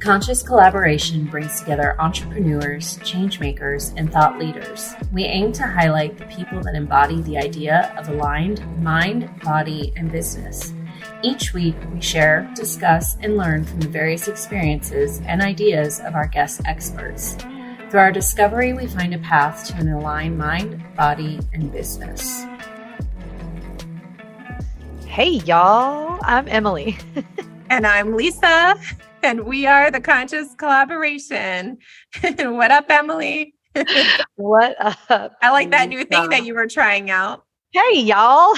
Conscious Collaboration brings together entrepreneurs, changemakers, and thought leaders. We aim to highlight the people that embody the idea of aligned mind, body, and business. Each week, we share, discuss, and learn from the various experiences and ideas of our guest experts. Through our discovery, we find a path to an aligned mind, body, and business. Hey, y'all. I'm Emily. And I'm Lisa. And we are the Conscious Collaboration. What up, Emily? What up? I like that new thing that you were trying out. Hey, y'all.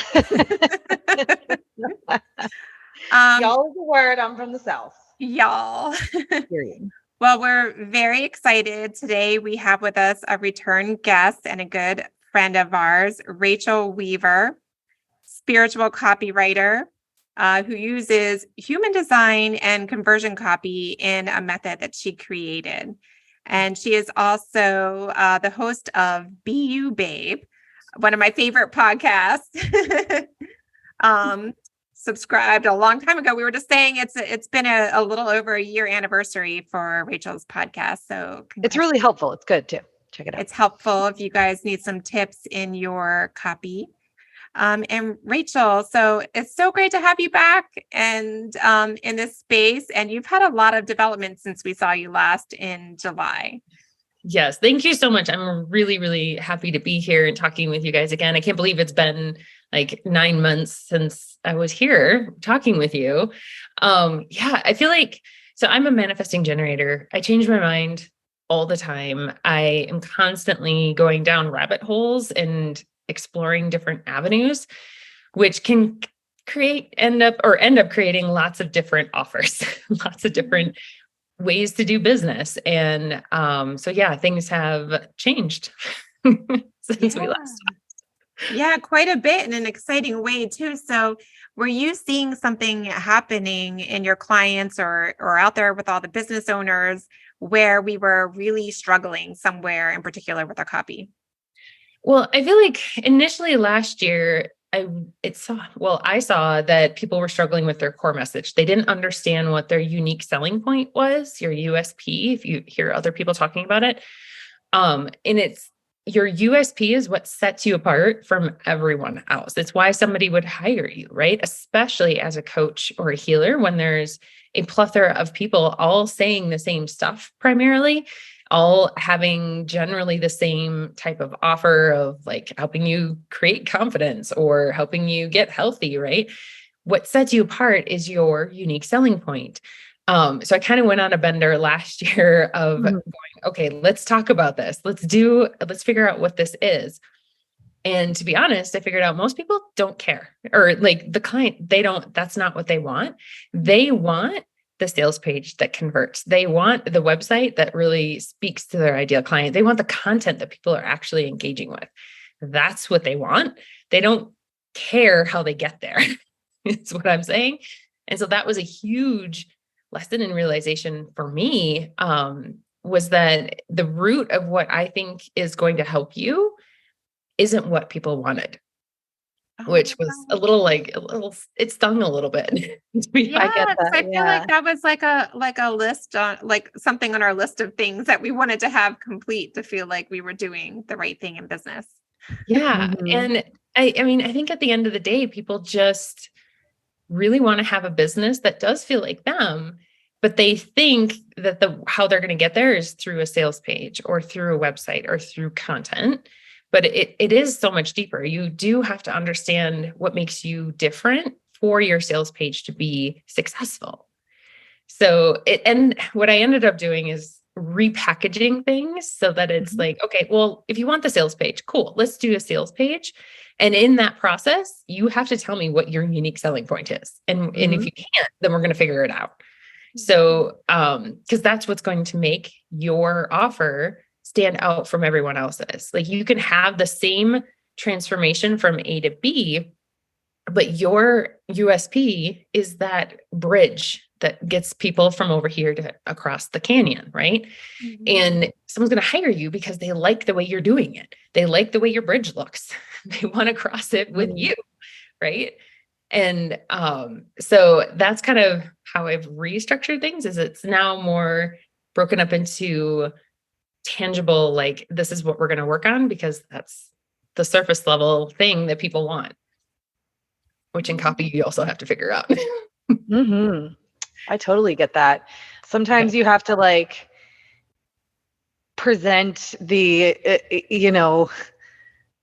Y'all is a word. I'm from the South. Y'all. Period. Well, we're very excited. Today we have with us a return guest and a good friend of ours, Rachael Weaver, spiritual copywriter, who uses human design and conversion copy in a method that she created. And she is also the host of Be You Babe, one of my favorite podcasts. Subscribed a long time ago. We were just saying it's been a little over a year anniversary for Rachel's podcast. So it's really helpful. It's good too. Check it out. It's helpful if you guys need some tips in your copy. And Rachael, so it's so great to have you back and in this space. And you've had a lot of development since we saw you last in July. Yes. Thank you so much. I'm really, really happy to be here and talking with you guys again. I can't believe it's been like 9 months since I was here talking with you. I feel like, so I'm a manifesting generator. I change my mind all the time. I am constantly going down rabbit holes and exploring different avenues, which can end up creating lots of different offers, lots of different ways to do business. And things have changed since we last talked. Yeah, quite a bit in an exciting way too. So were you seeing something happening in your clients or out there with all the business owners where we were really struggling somewhere in particular with our copy? Well, I feel like initially last year, I saw that people were struggling with their core message. They didn't understand what their unique selling point was, your USP, if you hear other people talking about it. And it's your USP is what sets you apart from everyone else. It's why somebody would hire you, right? Especially as a coach or a healer, when there's a plethora of people all saying the same stuff primarily, all having generally the same type of offer of like helping you create confidence or helping you get healthy, right? What sets you apart is your unique selling point. So I kind of went on a bender last year of going, okay, let's talk about this. Let's figure out what this is. And to be honest, I figured out most people don't care, or like the client, that's not what they want. They want the sales page that converts. They want the website that really speaks to their ideal client. They want the content that people are actually engaging with. That's what they want. They don't care how they get there. Is what I'm saying. And so that was a huge lesson and realization for me, was that the root of what I think is going to help you isn't what people wanted. Which was it stung a little bit. Yeah, I get that. I feel like that was like a list on like something on our list of things that we wanted to have complete to feel like we were doing the right thing in business. Yeah. And I mean, I think at the end of the day, people just really want to have a business that does feel like them, but they think that how they're going to get there is through a sales page or through a website or through content. But it is so much deeper. You do have to understand what makes you different for your sales page to be successful. So and what I ended up doing is repackaging things so that it's like, okay, well, if you want the sales page, cool, let's do a sales page. And in that process, you have to tell me what your unique selling point is. And if you can't, then we're going to figure it out. So, because that's what's going to make your offer stand out from everyone else's. Like you can have the same transformation from A to B, but your USP is that bridge that gets people from over here to across the canyon, right? And someone's going to hire you because they like the way you're doing it. They like the way your bridge looks. They want to cross it with you, right? And so that's kind of how I've restructured things is it's now more broken up into tangible, like, this is what we're going to work on because that's the surface level thing that people want, which in copy you also have to figure out. Mm-hmm. I totally get that. Sometimes you have to like present the,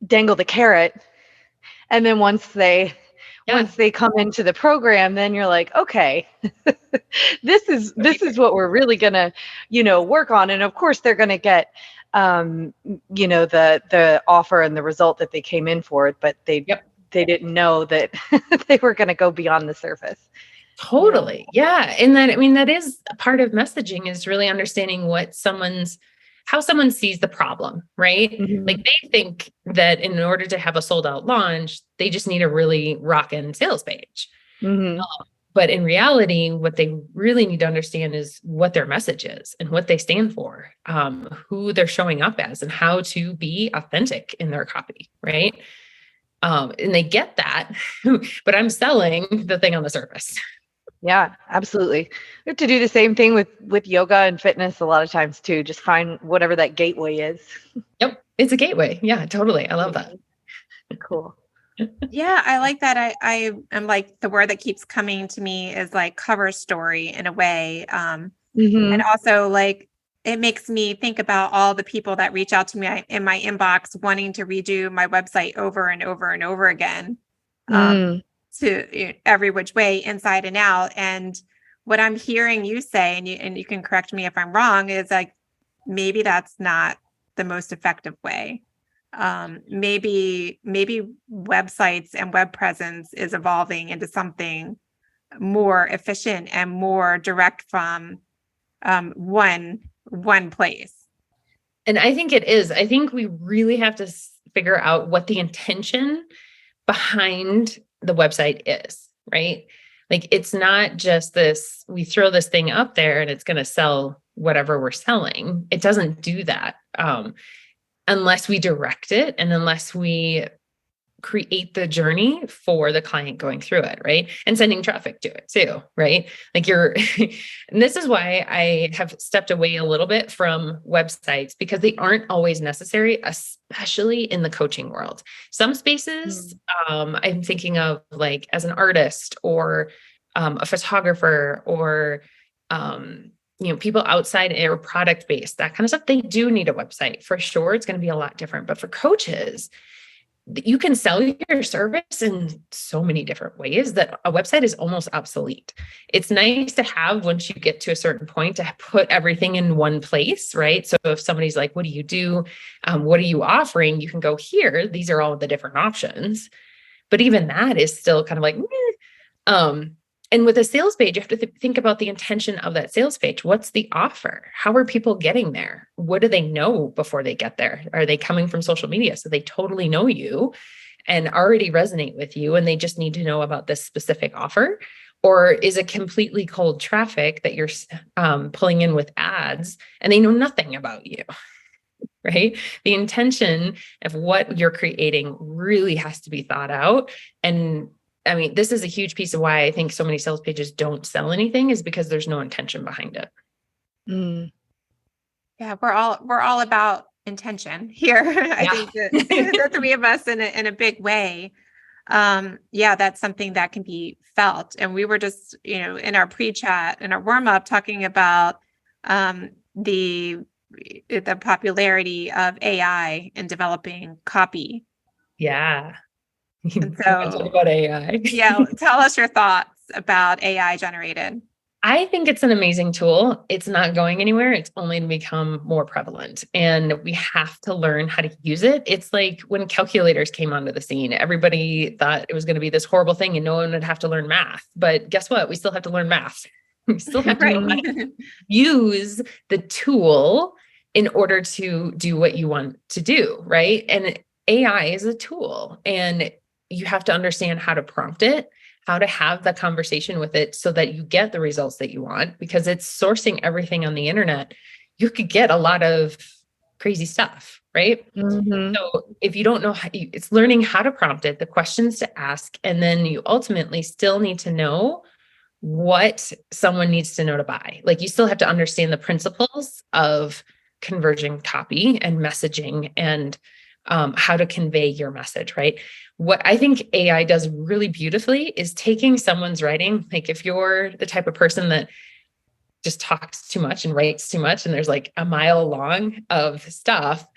dangle the carrot. And then once they come into the program, then you're like, okay, this is what we're really gonna, work on. And of course they're gonna get, the offer and the result that they came in for it, but they didn't know that they were gonna go beyond the surface. Totally. Yeah. And then, I mean, that is a part of messaging, is really understanding how someone sees the problem, right? Mm-hmm. Like, they think that in order to have a sold out launch, they just need a really rockin' sales page. Mm-hmm. But in reality, what they really need to understand is what their message is and what they stand for, who they're showing up as, and how to be authentic in their copy, right? And they get that, but I'm selling the thing on the surface. Yeah, absolutely. We have to do the same thing with yoga and fitness a lot of times too. Just find whatever that gateway is. Yep. It's a gateway. Yeah, totally. I love that. Cool. Yeah, I like that. I am like, the word that keeps coming to me is like cover story in a way. And also, like, it makes me think about all the people that reach out to me in my inbox wanting to redo my website over and over and over again. To every which way, inside and out. And what I'm hearing you say, and you can correct me if I'm wrong, is like, maybe that's not the most effective way. Maybe websites and web presence is evolving into something more efficient and more direct from one place. And I think it is. I think we really have to figure out what the intention behind the website is, right? Like, it's not just this, we throw this thing up there and it's going to sell whatever we're selling. It doesn't do that unless we direct it and unless we create the journey for the client going through it, right? And sending traffic to it too, right? Like, and this is why I have stepped away a little bit from websites, because they aren't always necessary, especially in the coaching world. Some spaces, I'm thinking of, like, as an artist or a photographer or, people outside or product based, that kind of stuff, they do need a website for sure. It's going to be a lot different. But for coaches, you can sell your service in so many different ways that a website is almost obsolete. It's nice to have once you get to a certain point to put everything in one place, right? So if somebody's like, what do you do? What are you offering? You can go here. These are all the different options. But even that is still kind of like, and with a sales page, you have to think about the intention of that sales page. What's the offer? How are people getting there? What do they know before they get there? Are they coming from social media? So they totally know you and already resonate with you, and they just need to know about this specific offer? Or is it completely cold traffic that you're pulling in with ads and they know nothing about you? Right? The intention of what you're creating really has to be thought out. And I mean, this is a huge piece of why I think so many sales pages don't sell anything, is because there's no intention behind it. Yeah, we're all about intention here. I think that the three of us in a big way. That's something that can be felt. And we were just, in our pre-chat, in our warm-up, talking about the popularity of AI in developing copy. Yeah. And so talk about AI. Tell us your thoughts about AI generated. I think it's an amazing tool. It's not going anywhere. It's only to become more prevalent, and we have to learn how to use it. It's like when calculators came onto the scene, everybody thought it was going to be this horrible thing and no one would have to learn math. But guess what? We still have to learn math. We still have to use the tool in order to do what you want to do, right? And AI is a tool, and you have to understand how to prompt it, how to have the conversation with it so that you get the results that you want, because it's sourcing everything on the internet. You could get a lot of crazy stuff, right? So if you don't know it's learning how to prompt it, the questions to ask, and then you ultimately still need to know what someone needs to know to buy. Like you still have to understand the principles of conversion copy and messaging and how to convey your message, right? What I think AI does really beautifully is taking someone's writing. Like if you're the type of person that just talks too much and writes too much, and there's like a mile long of stuff,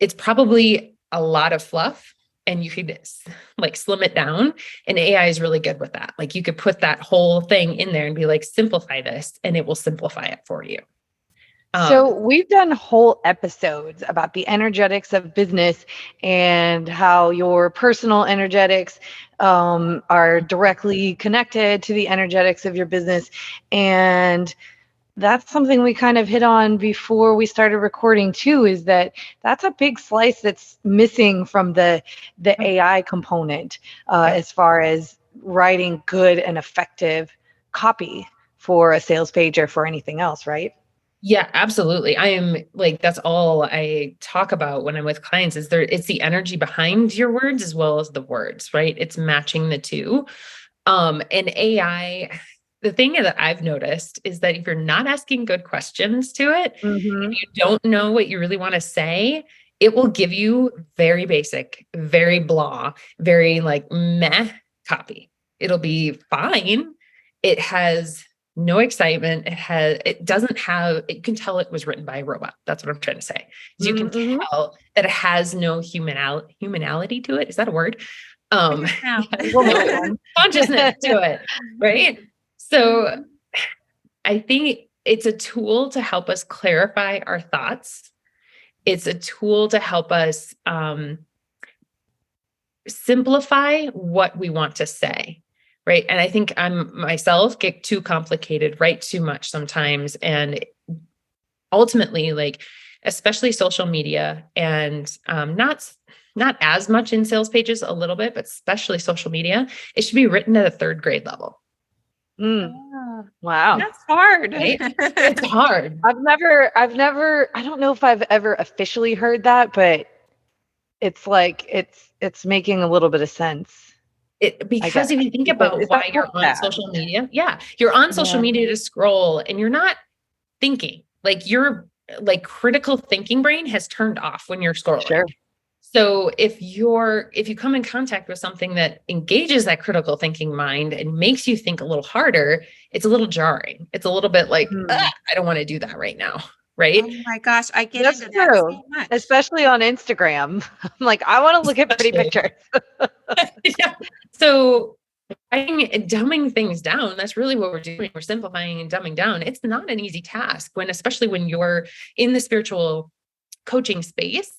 it's probably a lot of fluff, and you could like slim it down. And AI is really good with that. Like you could put that whole thing in there and be like, simplify this, and it will simplify it for you. So we've done whole episodes about the energetics of business and how your personal energetics are directly connected to the energetics of your business. And that's something we kind of hit on before we started recording too, is that that's a big slice that's missing from the AI component as far as writing good and effective copy for a sales page or for anything else, right? Yeah, absolutely. I am like, that's all I talk about when I'm with clients is it's the energy behind your words as well as the words, right? It's matching the two. And AI, the thing that I've noticed is that if you're not asking good questions to it, and you don't know what you really want to say, it will give you very basic, very blah, very like meh copy. It'll be fine. It has no excitement. It doesn't have, you can tell it was written by a robot. That's what I'm trying to say. You can tell that it has no humanality to it. Is that a word? No consciousness to it. Right. So I think it's a tool to help us clarify our thoughts. It's a tool to help us simplify what we want to say. Right. And I think myself get too complicated, write too much sometimes. And ultimately, like, especially social media and not as much in sales pages, a little bit, but especially social media, it should be written at a third grade level. Wow. That's hard. Right? It's hard. I don't know if I've ever officially heard that, but it's like, it's making a little bit of sense. Because if you think about why you're on social media, you're on social media to scroll and you're not thinking. Like your critical thinking brain has turned off when you're scrolling. Sure. So if you come in contact with something that engages that critical thinking mind and makes you think a little harder, it's a little jarring. It's a little bit like, I don't want to do that right now. Right. Oh my gosh. I get That's into true. that so much. Especially on Instagram. I'm like, I want to look at pretty pictures. Yeah. So dumbing things down, that's really what we're doing. We're simplifying and dumbing down. It's not an easy task especially when you're in the spiritual coaching space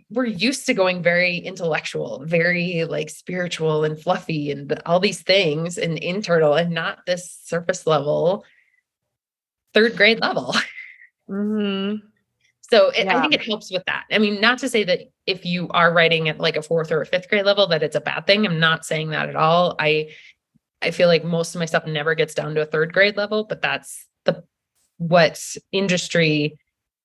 we're used to going very intellectual, very like spiritual and fluffy and all these things and internal and not this surface level, third grade level. So I think it helps with that. I mean, not to say that if you are writing at like a fourth or a fifth grade level, that it's a bad thing. I'm not saying that at all. I feel like most of my stuff never gets down to a third grade level, but that's what industry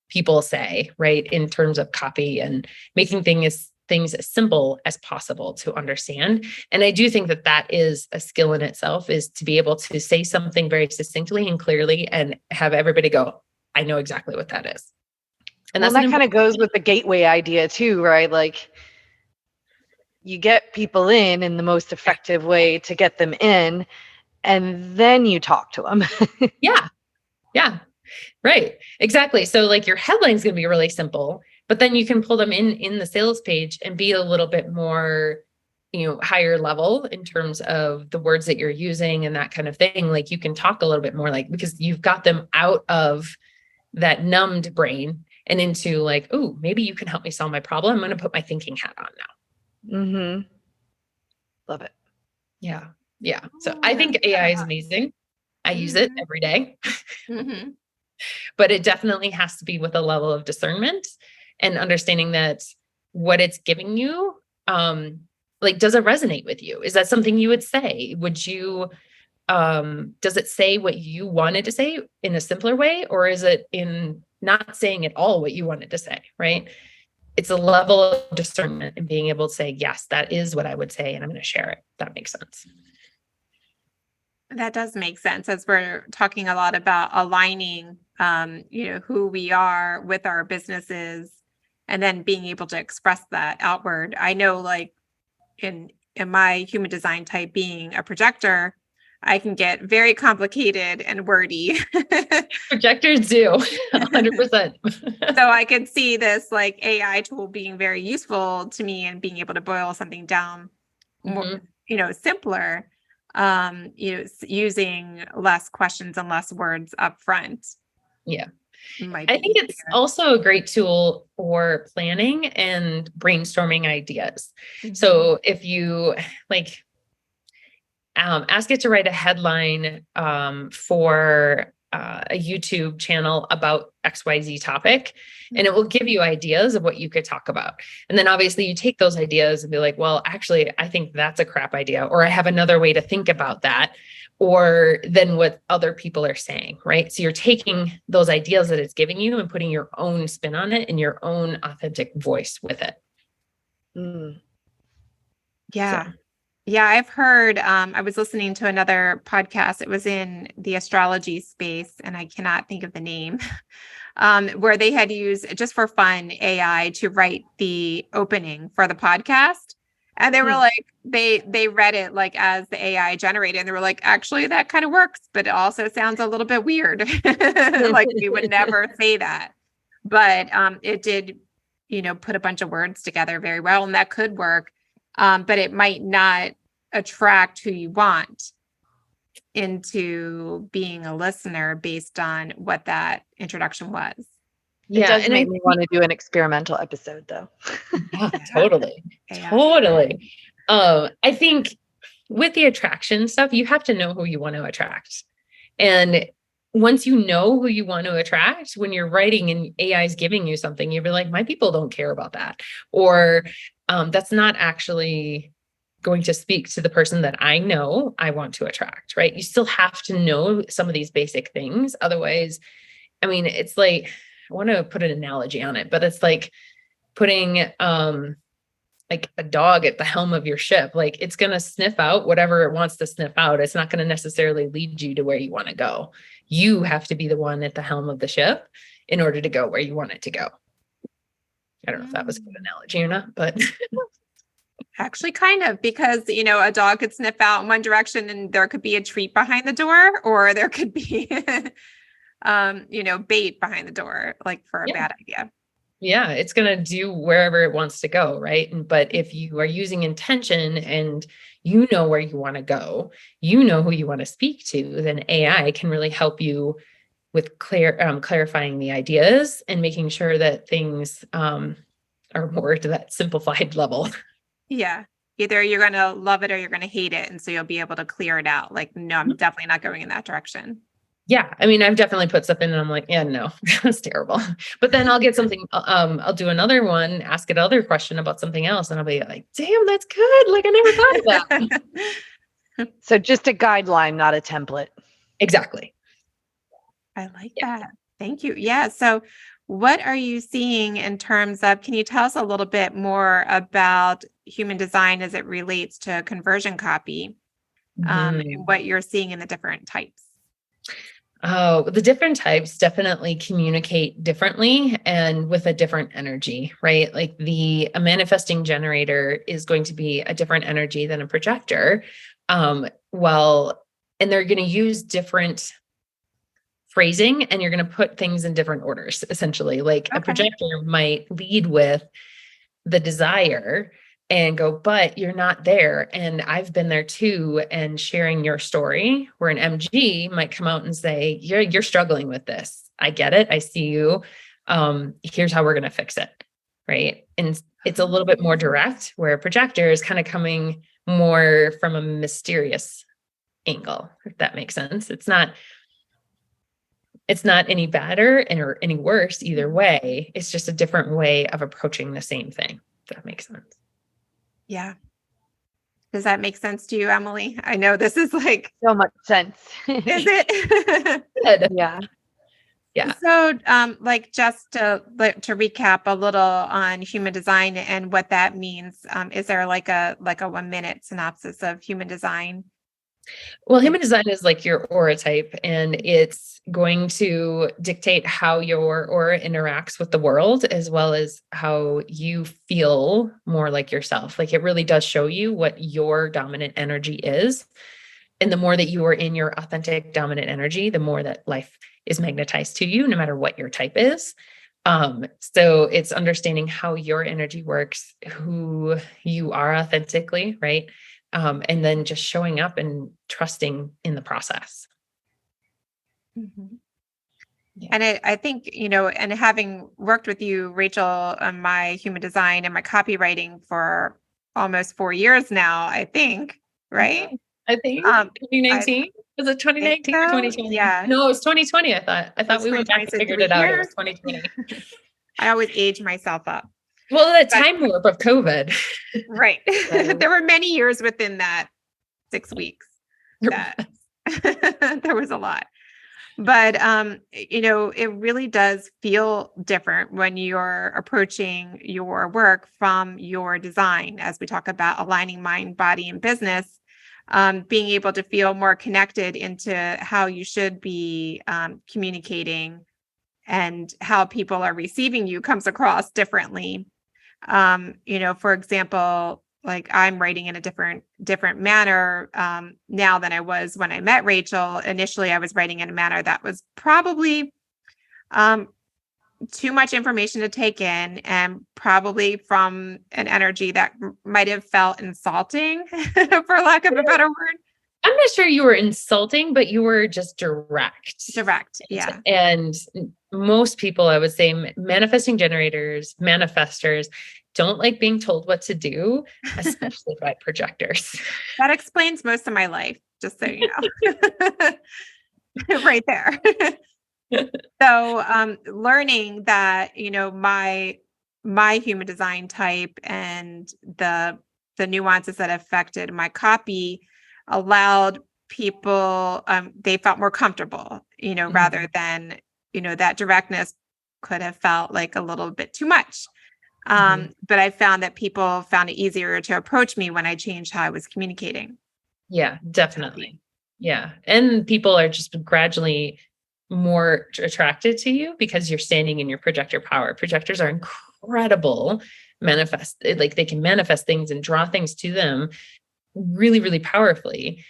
people say, right? In terms of copy and making things as simple as possible to understand. And I do think that is a skill in itself, is to be able to say something very succinctly and clearly and have everybody go, I know exactly what that is. And that kind of goes with the gateway idea too, right? Like you get people in the most effective way to get them in, and then you talk to them. Yeah. Right. Exactly. So like your headline is going to be really simple, but then you can pull them in the sales page and be a little bit more, higher level in terms of the words that you're using and that kind of thing. Like you can talk a little bit more because you've got them out of that numbed brain and into like, oh, maybe you can help me solve my problem. I'm going to put my thinking hat on now. Love it. Yeah. Yeah. So I think AI is amazing. I use it every day. But it definitely has to be with a level of discernment and understanding that what it's giving you, does it resonate with you? Is that something you would say? Would you, does it say what you wanted to say in a simpler way? Or is it in not saying at all what you wanted to say, right? It's a level of discernment and being able to say, yes, that is what I would say. And I'm going to share it. That makes sense. That does make sense, as we're talking a lot about aligning, who we are with our businesses, and then being able to express that outward. I know, like in my human design type, being a projector, I can get very complicated and wordy. Projectors do 100%. So I could see this like AI tool being very useful to me and being able to boil something down more, simpler, using less questions and less words up front. Yeah. I think it's also a great tool for planning and brainstorming ideas. Mm-hmm. So if you ask it to write a headline for a YouTube channel about XYZ topic, and it will give you ideas of what you could talk about. And then obviously you take those ideas and be like, well, actually, I think that's a crap idea, or I have another way to think about that, or than what other people are saying, right? So you're taking those ideas that it's giving you and putting your own spin on it and your own authentic voice with it. Mm. Yeah. So. Yeah, I've heard, I was listening to another podcast. It was in the astrology space, and I cannot think of the name, where they had used, just for fun, AI to write the opening for the podcast. And they were like, they read it like as the AI generated, and they were like, actually, that kind of works, but it also sounds a little bit weird. Like we would never say that. But it did, put a bunch of words together very well, and that could work. But it might not attract who you want into being a listener based on what that introduction was. Yeah, it does make me want to do an experimental episode, though. Yeah, totally. Yeah. Totally. I think with the attraction stuff, you have to know who you want to attract. And once you know who you want to attract, when you're writing and AI is giving you something, you'll be like, my people don't care about that. Or that's not actually going to speak to the person that I know I want to attract, right? You still have to know some of these basic things. Otherwise, I mean, it's like, I want to put an analogy on it, but it's like putting like a dog at the helm of your ship. Like it's going to sniff out whatever it wants to sniff out. It's not going to necessarily lead you to where you want to go. You have to be the one at the helm of the ship in order to go where you want it to go. I don't know if that was a good analogy or not, but actually kind of, because, a dog could sniff out in one direction and there could be a treat behind the door, or there could be, bait behind the door, like for a bad idea. Yeah. It's going to do wherever it wants to go. Right. But if you are using intention and you know where you want to go, you know who you want to speak to, then AI can really help you with clarifying the ideas and making sure that things are more to that simplified level. Yeah. Either you're going to love it or you're going to hate it. And so you'll be able to clear it out. Like, no, I'm definitely not going in that direction. Yeah. I mean, I've definitely put stuff in and I'm like, yeah, no, that's terrible. But then I'll get something, I'll do another one, ask it another question about something else. And I'll be like, damn, that's good. Like I never thought of that. So just a guideline, not a template. Exactly. I like that. Thank you. Yeah. So what are you seeing in terms of, can you tell us a little bit more about human design as it relates to conversion copy, and what you're seeing in the different types? Oh, the different types definitely communicate differently and with a different energy, right? Like a manifesting generator is going to be a different energy than a projector. And they're going to use different phrasing, and you're going to put things in different orders, essentially. Like a projector might lead with the desire and go, but you're not there. And I've been there too. And sharing your story, where an MG might come out and say, you're struggling with this. I get it. I see you. Here's how we're going to fix it. Right. And it's a little bit more direct, where a projector is kind of coming more from a mysterious angle, if that makes sense. It's not any better or any worse either way. It's just a different way of approaching the same thing, if that makes sense. Yeah. Does that make sense to you, Emily? I know this is like so much sense. Is it? Yeah. Yeah. So, just to recap a little on human design and what that means, is there like a 1-minute synopsis of human design? Well, human design is like your aura type, and it's going to dictate how your aura interacts with the world, as well as how you feel more like yourself. Like it really does show you what your dominant energy is. And the more that you are in your authentic dominant energy, the more that life is magnetized to you, no matter what your type is. So it's understanding how your energy works, who you are authentically, right? And then just showing up and trusting in the process. Mm-hmm. Yeah. And I think, and having worked with you, Rachel, on my human design and my copywriting for almost 4 years now, I think, right? I think 2019. Was it 2019 or 2020? Yeah. No, it was 2020. I thought we went back and figured it out. It was 2020. I always age myself up. Well, the time warp of COVID. Right. There were many years within that 6 weeks that there was a lot. But, it really does feel different when you're approaching your work from your design, as we talk about aligning mind, body, and business, being able to feel more connected into how you should be communicating and how people are receiving you comes across differently. For example, like I'm writing in a different manner now than I was when I met Rachel. Initially, I was writing in a manner that was probably too much information to take in, and probably from an energy that might have felt insulting, for lack of a better word. I'm not sure you were insulting, but you were just direct. Yeah. And most people, I would say, manifesting generators, manifestors, don't like being told what to do, especially by projectors. That explains most of my life, just so you know. Right there. So learning that, my human design type and the nuances that affected my copy allowed people, they felt more comfortable, rather than, that directness could have felt like a little bit too much. But I found that people found it easier to approach me when I changed how I was communicating. Yeah, definitely. Yeah. And people are just gradually more attracted to you because you're standing in your projector power. Projectors are incredible like they can manifest things and draw things to them really, really powerfully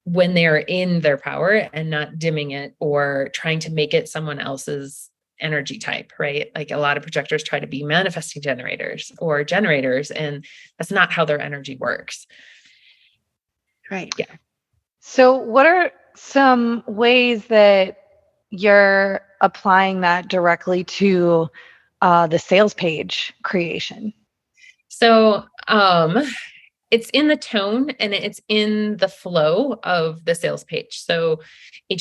when they're in their power and not dimming it or trying to make it someone else's energy type, right? Like a lot of projectors try to be manifesting generators or generators, and that's not how their energy works. Right. Yeah. So what are some ways that you're applying that directly to the sales page creation? So, it's in the tone and it's in the flow of the sales page. So a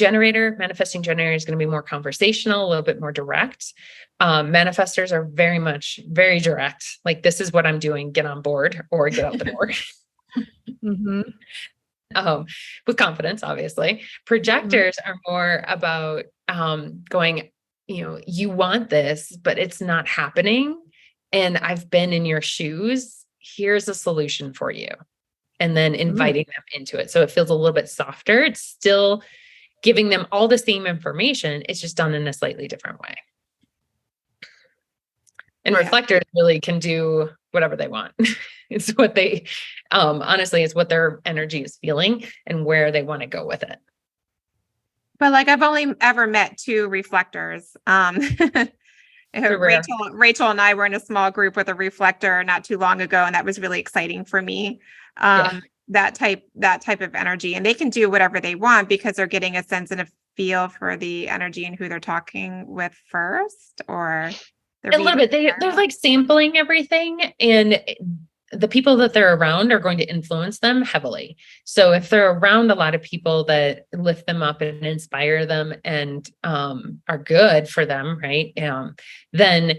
manifesting generator is going to be more conversational, a little bit more direct. Manifestors are very direct. Like, this is what I'm doing. Get on board or get out the door. With confidence, obviously. Projectors are more about going, you want this, but it's not happening. And I've been in your shoes. Here's a solution for you. And then inviting them into it. So it feels a little bit softer. It's still giving them all the same information. It's just done in a slightly different way. And reflectors really can do whatever they want. It's what they, honestly, it's what their energy is feeling and where they want to go with it. But like, I've only ever met 2 reflectors. Rachel and I were in a small group with a reflector not too long ago, and that was really exciting for me. That type of energy, and they can do whatever they want because they're getting a sense and a feel for the energy and who they're talking with first, or a little bit. They're like sampling everything, and the people that they're around are going to influence them heavily. So if they're around a lot of people that lift them up and inspire them and are good for them, right? Then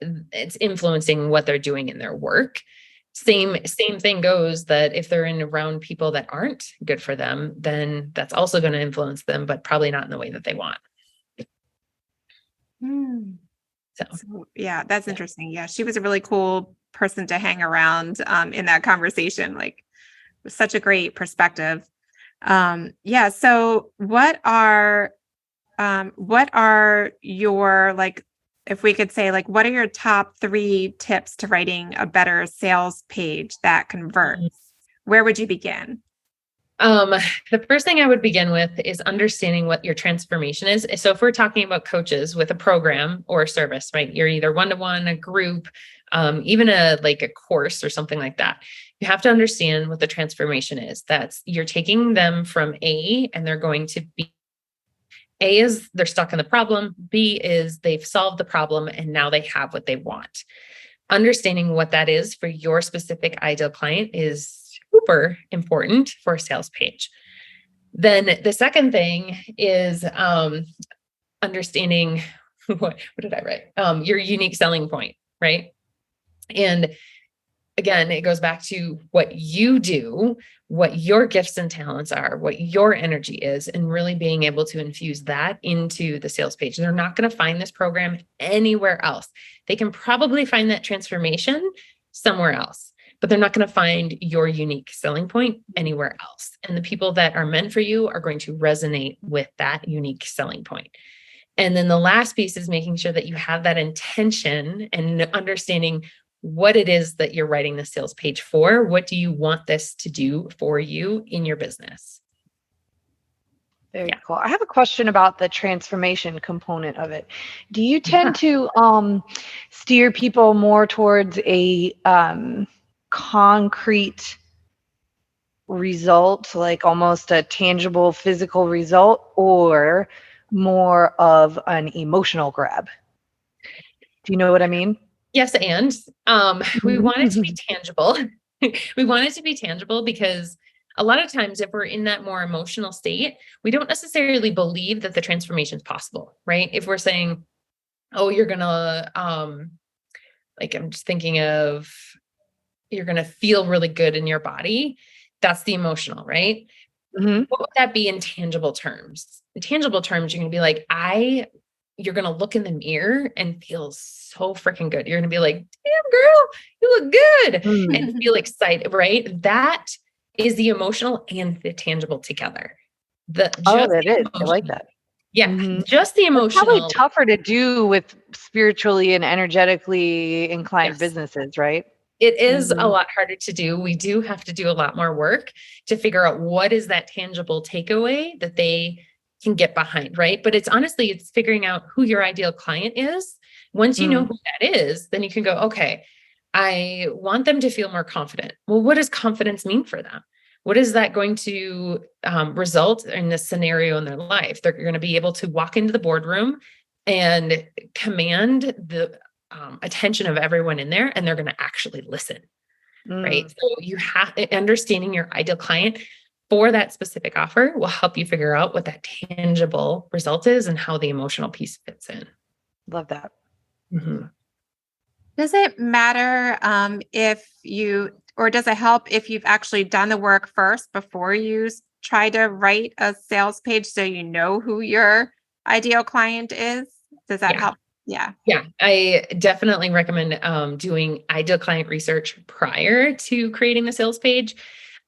it's influencing what they're doing in their work. Same thing goes that if they're around people that aren't good for them, then that's also going to influence them, but probably not in the way that they want. So yeah, that's interesting. Yeah, she was a really cool person to hang around in that conversation. Like, it was such a great perspective. Yeah. So what are your, like, if we could say, like, what are your top 3 tips to writing a better sales page that converts? Where would you begin? The first thing I would begin with is understanding what your transformation is. So if we're talking about coaches with a program or a service, right? You're either one-to-one, a group, even a course or something like that. You have to understand what the transformation is. That's you're taking them from A and they're going to B. A is they're stuck in the problem. B is they've solved the problem and now they have what they want. Understanding what that is for your specific ideal client is super important for a sales page. Then the second thing is understanding what did I write? Your unique selling point, right? And again, it goes back to what you do, what your gifts and talents are, what your energy is, and really being able to infuse that into the sales page. They're not going to find this program anywhere else. They can probably find that transformation somewhere else, but they're not going to find your unique selling point anywhere else. And the people that are meant for you are going to resonate with that unique selling point. And then the last piece is making sure that you have that intention and understanding what it is that you're writing the sales page for. What do you want this to do for you in your business? Very cool. I have a question about the transformation component of it. Do you tend to steer people more towards a concrete result, like almost a tangible physical result, or more of an emotional grab? Do you know what I mean? Yes, and we want it to be tangible. We want it to be tangible because a lot of times if we're in that more emotional state, we don't necessarily believe that the transformation is possible, right? If we're saying, oh, you're going to, I'm just thinking of, you're going to feel really good in your body. That's the emotional, right? Mm-hmm. What would that be in tangible terms? In tangible terms, you're going to be like, you're going to look in the mirror and feel so freaking good. You're going to be like, damn girl, you look good and feel excited, right? That is the emotional and the tangible together. That is. I like that. Yeah. Just the emotional. It's probably tougher to do with spiritually and energetically inclined businesses, right? It is a lot harder to do. We do have to do a lot more work to figure out what is that tangible takeaway that they can get behind, right? But it's figuring out who your ideal client is. Once you know who that is, then you can go, okay, I want them to feel more confident. Well, what does confidence mean for them? What is that going to result in this scenario in their life? They're going to be able to walk into the boardroom and command the attention of everyone in there, and they're going to actually listen, right? So you have understanding your ideal client for that specific offer will help you figure out what that tangible result is and how the emotional piece fits in. Love that. Mm-hmm. Does it matter does it help if you've actually done the work first before you try to write a sales page so you know who your ideal client is? Does that help? Yeah. Yeah. I definitely recommend doing ideal client research prior to creating the sales page.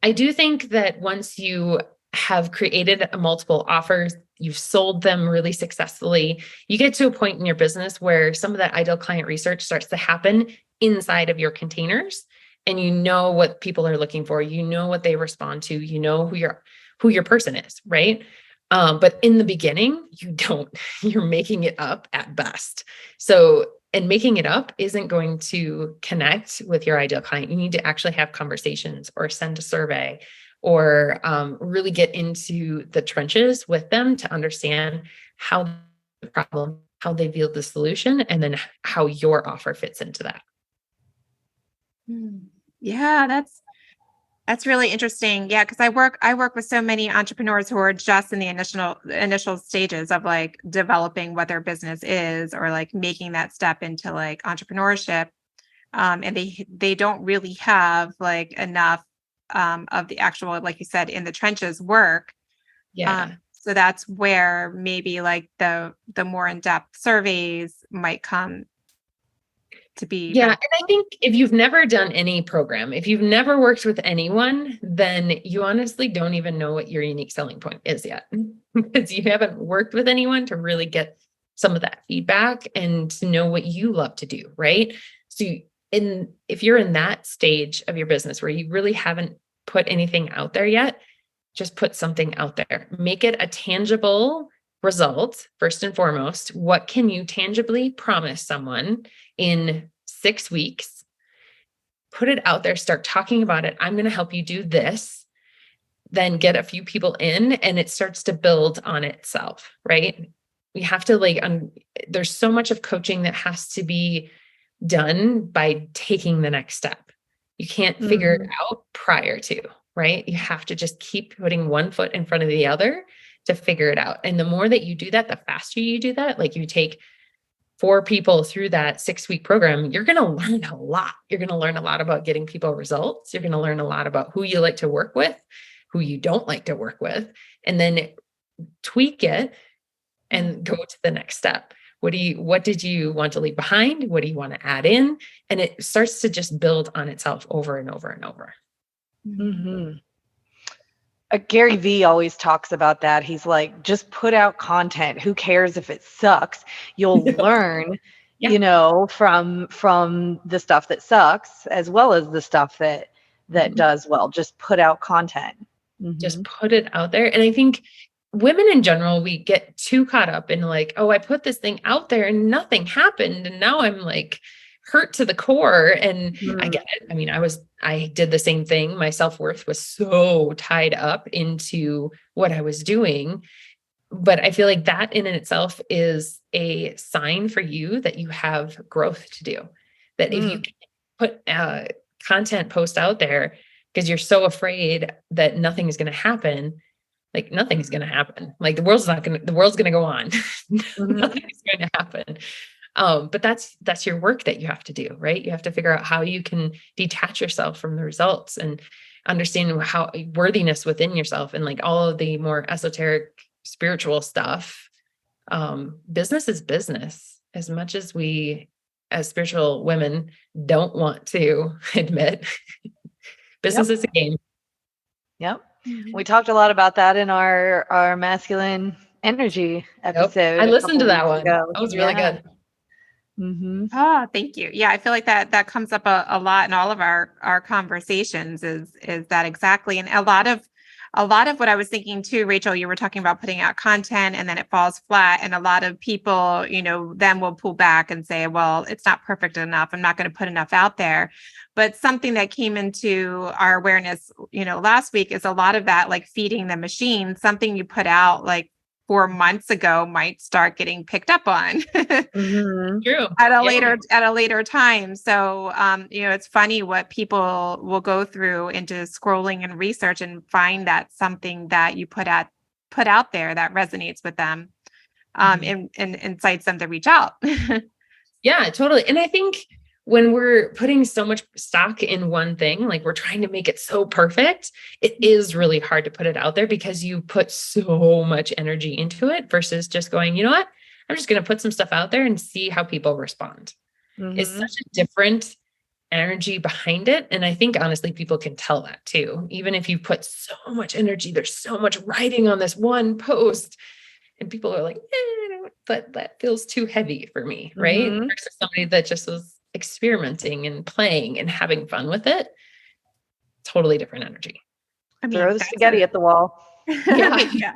I do think that once you have created multiple offers, you've sold them really successfully, you get to a point in your business where some of that ideal client research starts to happen inside of your containers, and you know what people are looking for, you know what they respond to, you know who your person is, right? But in the beginning, you don't, you're making it up at best. So, and making it up isn't going to connect with your ideal client. You need to actually have conversations or send a survey or really get into the trenches with them to understand how the problem, how they view the solution, and then how your offer fits into that. Yeah, that's really interesting. Yeah, because I work with so many entrepreneurs who are just in the initial stages of like developing what their business is, or like making that step into like entrepreneurship. And they don't really have like enough of the actual, like you said, in the trenches work. Yeah. So that's where maybe like the more in-depth surveys might come to be. Yeah. And I think if you've never done any program, if you've never worked with anyone, then you honestly don't even know what your unique selling point is yet, because you haven't worked with anyone to really get some of that feedback and to know what you love to do. Right. So if you're in that stage of your business where you really haven't put anything out there yet, just put something out there, make it a tangible result. First and foremost, what can you tangibly promise someone in 6 weeks? Put it out there, start talking about it. I'm going to help you do this. Then get a few people in, and it starts to build on itself, right? We have to there's so much of coaching that has to be done by taking the next step. You can't figure it out prior to, right? You have to just keep putting one foot in front of the other to figure it out. And the more that you do that, the faster you do that. Like, you take 4 people through that 6-week program, you're going to learn a lot. You're going to learn a lot about getting people results. You're going to learn a lot about who you like to work with, who you don't like to work with, and then tweak it and go to the next step. What did you want to leave behind? What do you want to add in? And it starts to just build on itself over and over and over. Mm-hmm. Gary Vee always talks about that. He's like, just put out content. Who cares if it sucks? You'll learn, from the stuff that sucks as well as the stuff that does well. Just put out content. Just put it out there. And I think women in general, we get too caught up in like, oh, I put this thing out there and nothing happened. And now I'm like hurt to the core. And I get it. I mean, I did the same thing. My self-worth was so tied up into what I was doing. But I feel like that in itself is a sign for you that you have growth to do. That if you put a content post out there because you're so afraid that nothing is going to happen, like nothing's going to happen. Like the world's going to go on. Nothing's going to happen. But that's your work that you have to do, right? You have to figure out how you can detach yourself from the results and understand how worthiness within yourself and like all of the more esoteric spiritual stuff. Business is business, as much as we as spiritual women don't want to admit. Business is a game. Yep. We talked a lot about that in our masculine energy episode. I listened to that one. That was really good. Oh, thank you. Yeah, I feel like that comes up a lot in all of our conversations is that exactly. And a lot of what I was thinking too, Rachel, you were talking about putting out content and then it falls flat. And a lot of people, then will pull back and say, well, it's not perfect enough. I'm not going to put enough out there. But something that came into our awareness, last week is a lot of that, like feeding the machine. Something you put out like 4 months ago might start getting picked up on True. at a later time. So, it's funny what people will go through into scrolling and research and find that something that you put out there that resonates with them, and incites them to reach out. Yeah, totally. And I think when we're putting so much stock in one thing, like we're trying to make it so perfect, it is really hard to put it out there because you put so much energy into it versus just going, you know what, I'm just going to put some stuff out there and see how people respond. It's such a different energy behind it. And I think honestly, people can tell that too. Even if you put so much energy, there's so much writing on this one post and people are like, but that feels too heavy for me, right? Versus somebody that just was experimenting and playing and having fun with it. Totally different energy. I mean, throw the spaghetti at the wall. Yeah.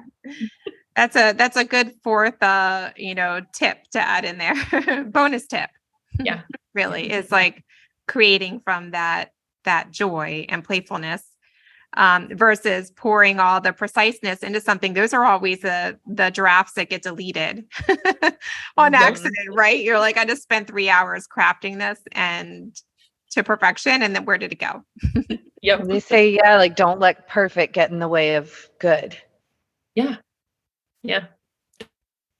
That's a good fourth tip to add in there. Bonus tip. Yeah. Really is like creating from that joy and playfulness, versus pouring all the preciseness into something. Those are always the drafts that get deleted on accident, right? You're like, I just spent 3 hours crafting this and to perfection. And then where did it go? Yep. They say, like don't let perfect get in the way of good. Yeah. Yeah.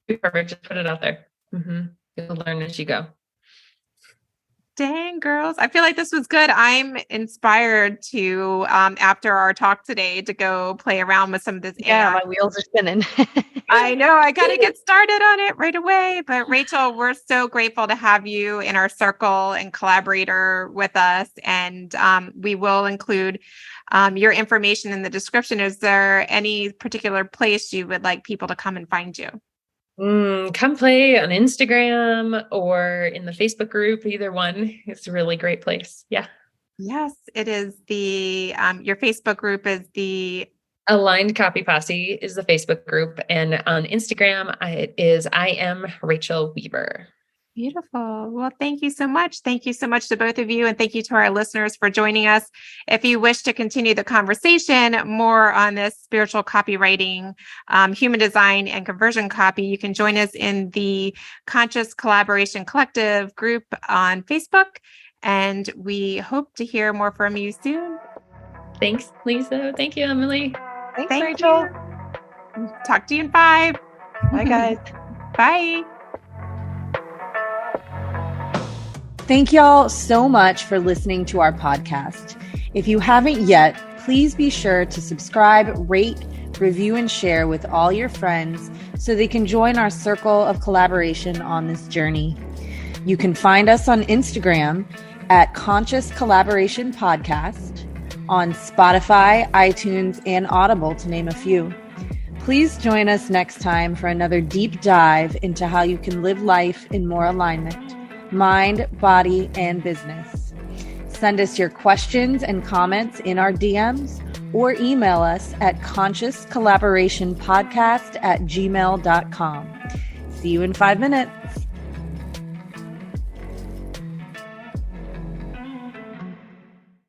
Be perfect. Just put it out there. You'll learn as you go. Dang, girls. I feel like this was good. I'm inspired to, after our talk today, to go play around with some of this Yeah, AI. my wheels are spinning. I know. I got to get started on it right away. But Rachael, we're so grateful to have you in our circle and collaborator with us. And we will include your information in the description. Is there any particular place you would like people to come and find you? Come play on Instagram or in the Facebook group. Either one. It's a really great place. Yeah. Yes, it is the, your Facebook group is the Aligned Copy Posse is the Facebook group. And on Instagram, it is I am Rachael Weaver. Beautiful. Well, thank you so much. Thank you so much to both of you. And thank you to our listeners for joining us. If you wish to continue the conversation more on this spiritual copywriting, human design, and conversion copy, you can join us in the Conscious Collaboration Collective group on Facebook. And we hope to hear more from you soon. Thanks, Lisa. Thank you, Emily. Thanks, Thank Rachael. you. Talk to you in 5. Bye, guys. Bye. Thank y'all so much for listening to our podcast. If you haven't yet, please be sure to subscribe, rate, review, and share with all your friends so they can join our circle of collaboration on this journey. You can find us on Instagram at Conscious Collaboration Podcast, on Spotify, iTunes, and Audible, to name a few. Please join us next time for another deep dive into how you can live life in more alignment. Mind, body, and business. Send us your questions and comments in our DMs or email us at consciouscollaborationpodcast@gmail.com. See you in 5 minutes.